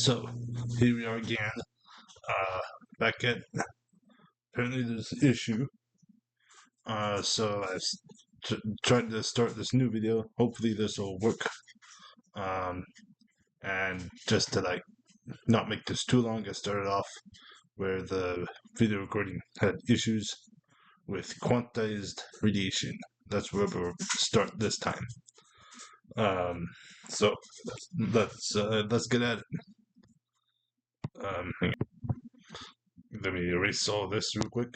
So here we are again. Back at apparently there's an issue. So I've tried to start this new video. Hopefully this will work. And just to not make this too long, I started off where the video recording had issues with quantized radiation. That's where we'll start this time. So let's get at it. Let me erase all this real quick.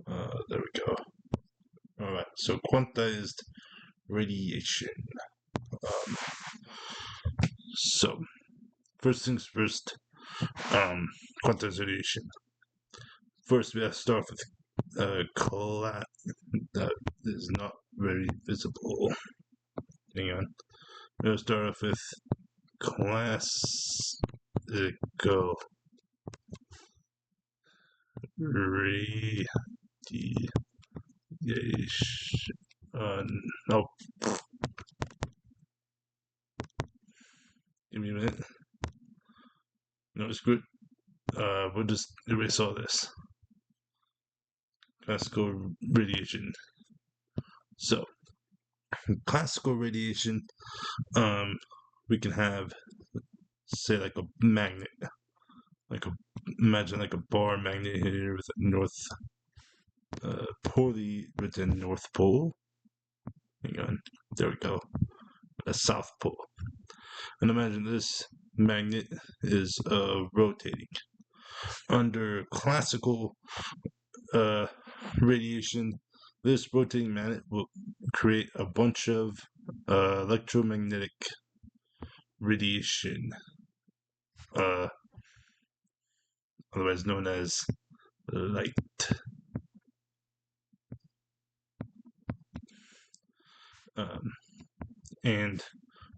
There we go. Alright, so quantized radiation. So, first things first, quantized radiation. First, we have to start with class that is not very visible. Hang on. We're going to start off with classical radiation. No. Give me a minute. No, it's good. We'll just erase all this. Classical radiation. So, classical radiation, we can have, say, like a magnet. Imagine like a bar magnet here with a north, poorly written North Pole. Hang on. There we go. A South Pole. And imagine this magnet is rotating. Under classical radiation, this rotating magnet will create a bunch of electromagnetic radiation, otherwise known as light. And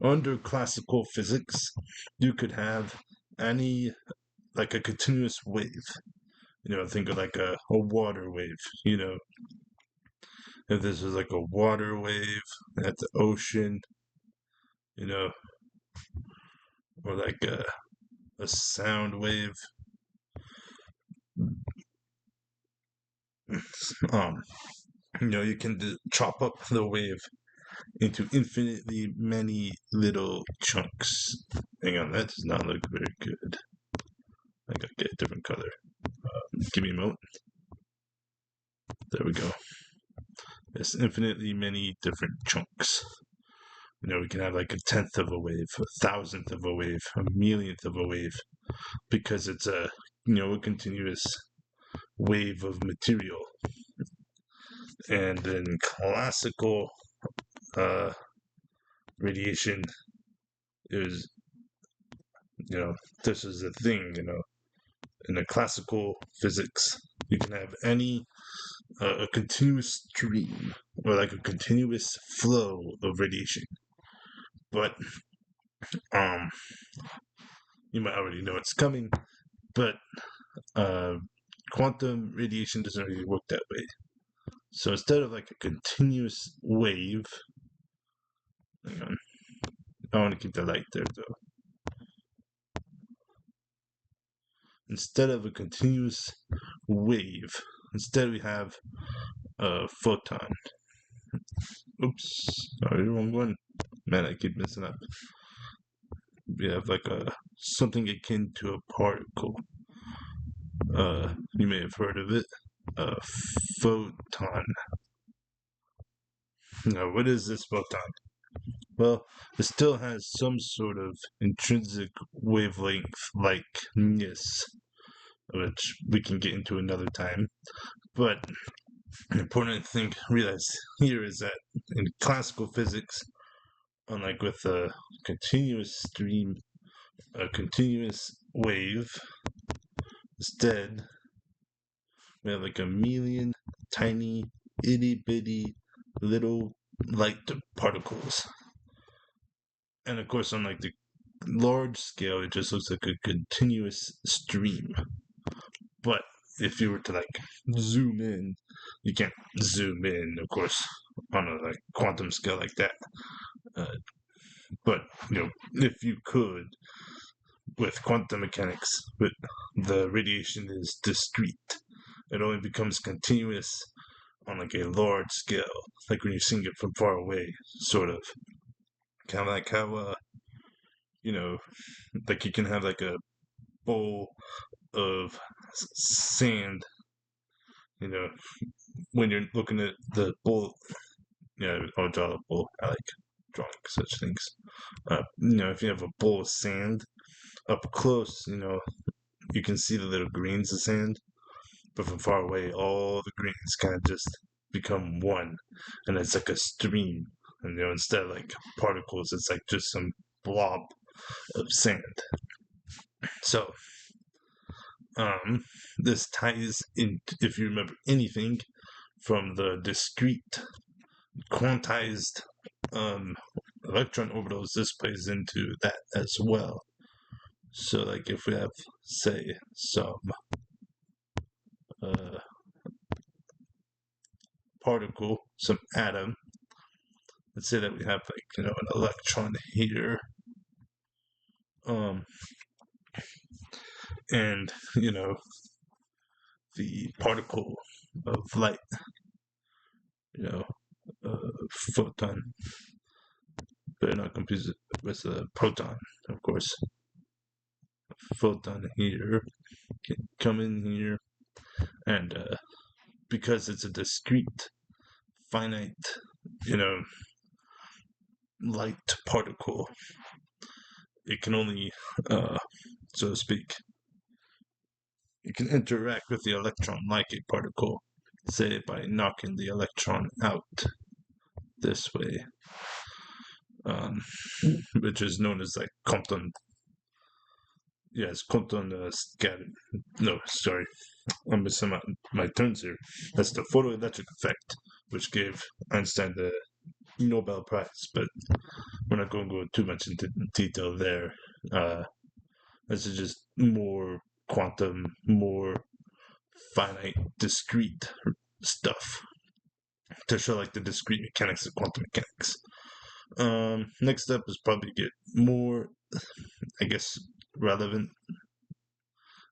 under classical physics, you could have any, like a continuous wave. Think of like a water wave, If this is like a water wave at the ocean, or like a sound wave. You can chop up the wave into infinitely many little chunks. Hang on, that does not look very good. I gotta get a different color. Give me a moment. There we go. There's infinitely many different chunks. We can have like a tenth of a wave, a thousandth of a wave, a millionth of a wave, because it's a continuous wave of material. And then classical radiation is, this is the thing, in the classical physics, you can have any a continuous stream or like a continuous flow of radiation. But you might already know it's coming, but quantum radiation doesn't really work that way. So instead of like a continuous wave, hang on, I want to keep the light there though. Instead of a continuous wave, instead we have a photon. Oops, sorry, wrong one. Man, I keep messing up. We have like something akin to a particle. You may have heard of it. A photon. Now, what is this photon? Well, it still has some sort of intrinsic wavelength likeness, which we can get into another time. But the important thing to realize here is that in classical physics, unlike with a continuous stream, a continuous wave, instead we have like a million tiny itty bitty little light particles. And of course, on like the large scale, it just looks like a continuous stream. But if you were to like zoom in, you can't zoom in, of course, on a like quantum scale like that. But if you could, with quantum mechanics, but the radiation is discrete. It only becomes continuous on like a large scale, like when you're seeing it from far away, sort of. Kind of like how, you know, like you can have like a bowl of sand, you know, when you're looking at the bowl. I'll draw a bowl. I like drawing such things. If you have a bowl of sand up close, you can see the little grains of sand, but from far away, all the grains kind of just become one, and it's like a stream. And instead of like particles, it's like just some blob of sand. So, this ties in, if you remember anything from the discrete quantized electron orbitals, this plays into that as well. So, like, if we have, say, some particle, some atom, let's say that we have, like, an electron here, and, the particle of light, photon, better not confuse it with a proton, of course. Photon here can come in here, and because it's a discrete, finite, light particle, it can only, so to speak, it can interact with the electron like a particle, say by knocking the electron out this way, which is known as like Compton. Yes, Compton scattered. No, sorry, I'm missing my terms here. That's the photoelectric effect, which gave Einstein the Nobel Prize, but we're not going to go too much into detail there. This is just more quantum, more finite, discrete stuff to show like the discrete mechanics of quantum mechanics. Next up is probably get more, I guess, relevant.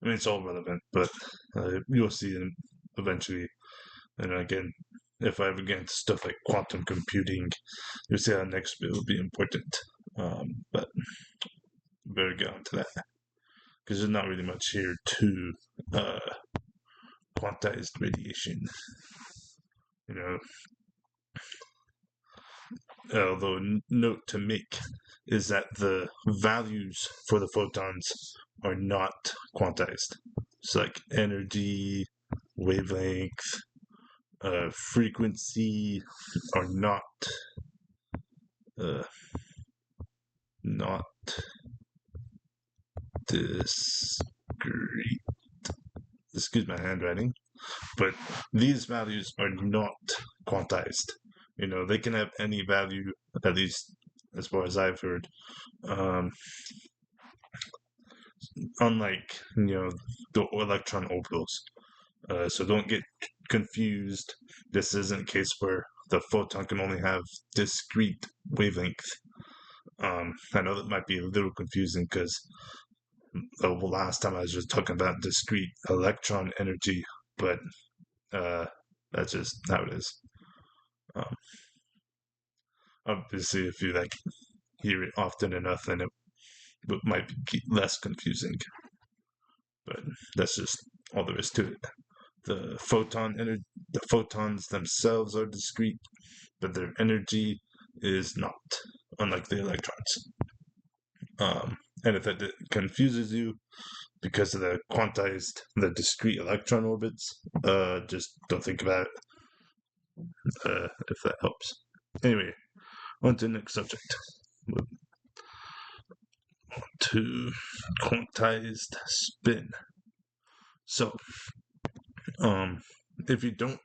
I mean, it's all relevant, but you'll see them eventually. And again, if I ever get into stuff like quantum computing, you'll see how next bit will be important. But better get onto that because there's not really much here to quantized radiation. Although note to make is that the values for the photons are not quantized. So like energy, wavelength, frequency are not discrete. Excuse my handwriting, but these values are not quantized. They can have any value, at least as far as I've heard. Unlike the electron orbitals. So don't get confused. This isn't a case where the photon can only have discrete wavelength. I know that might be a little confusing because last time I was just talking about discrete electron energy, but that's just how it is. Obviously, if you hear it often enough, then it might be less confusing. But that's just all there is to it. The photons themselves are discrete, but their energy is not, unlike the electrons. And if that confuses you because of the discrete electron orbits, just don't think about it, if that helps. Anyway, on to the next subject. On to quantized spin. So, if you don't,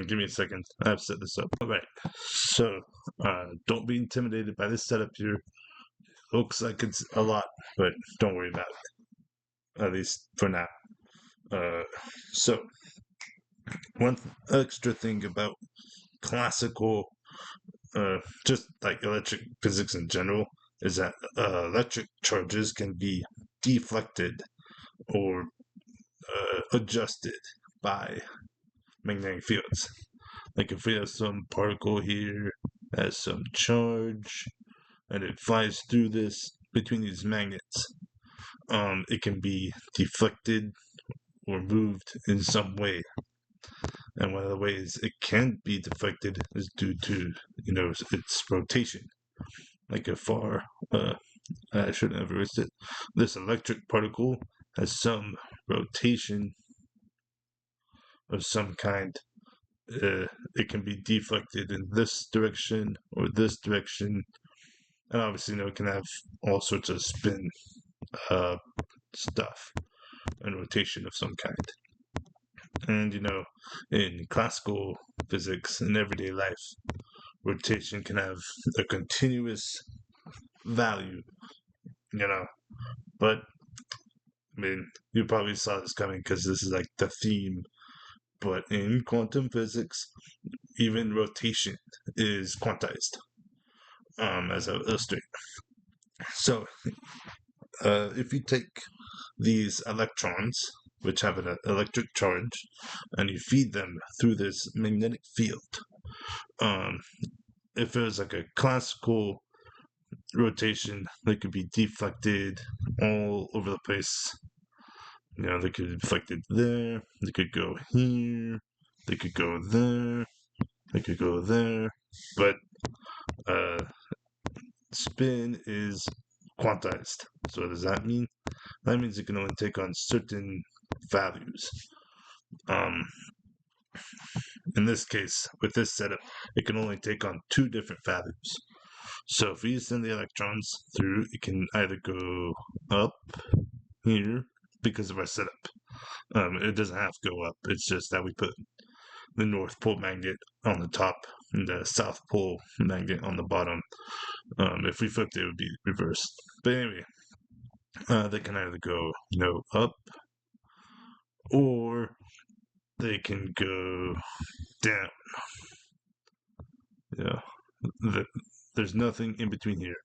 give me a second. I've set this up. All right. So, don't be intimidated by this setup here. Looks like it's a lot, but don't worry about it. At least for now. So, one extra thing about classical, just like electric physics in general, is that electric charges can be deflected or adjusted by magnetic fields. Like if we have some particle here has some charge and it flies through this between these magnets, it can be deflected or moved in some way. And one of the ways it can be deflected is due to, its rotation. Like if I shouldn't have erased it, this electric particle has some rotation of some kind. It can be deflected in this direction or this direction, and obviously, it can have all sorts of spin uh, stuff and rotation of some kind. And in classical physics in everyday life, rotation can have a continuous value, but I mean, you probably saw this coming because this is like the theme. But in quantum physics, even rotation is quantized, as I'll illustrate. So, if you take these electrons, which have an electric charge, and you feed them through this magnetic field, um, if it was like a classical rotation, they could be deflected all over the place. They could be deflected there, they could go here, they could go there, they could go there, but spin is quantized. So what does that mean? That means it can only take on certain values. In this case, with this setup, it can only take on two different values. So if we send the electrons through, it can either go up here because of our setup. It doesn't have to go up. It's just that we put the North Pole magnet on the top and the South Pole magnet on the bottom. If we flipped it, it would be reversed. But anyway, they can either go, up, or they can go down. There's nothing in between here.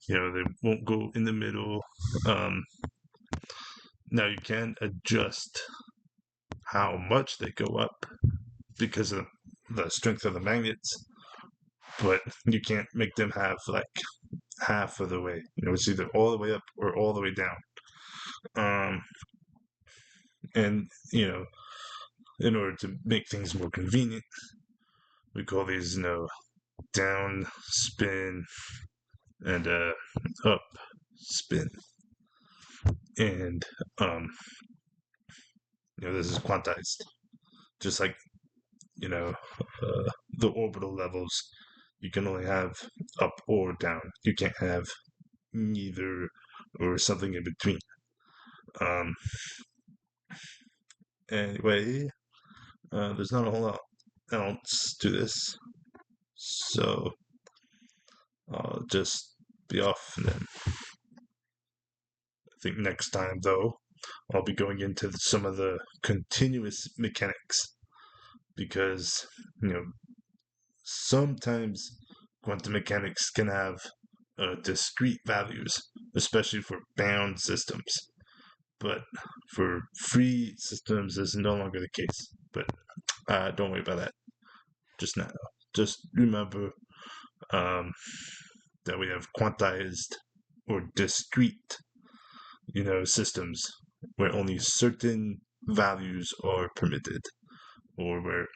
They won't go in the middle. Now you can adjust how much they go up because of the strength of the magnets, but you can't make them have like half of the way. It's either all the way up or all the way down. And in order to make things more convenient, we call these down spin and up spin. And this is quantized, just like the orbital levels. You can only have up or down. You can't have neither or something in between. Anyway, there's not a whole lot else to this, so I'll just be off then. I think next time, though, I'll be going into some of the continuous mechanics because, sometimes quantum mechanics can have discrete values, especially for bound systems. But for free systems, this is no longer the case. But don't worry about that just remember that we have quantized or discrete, systems where only certain values are permitted, or where,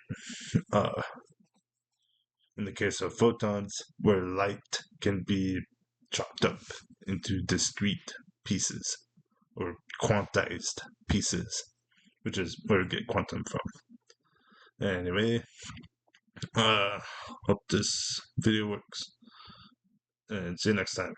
in the case of photons, where light can be chopped up into discrete pieces or quantized pieces, which is where we get quantum from. Anyway, hope this video works, and see you next time.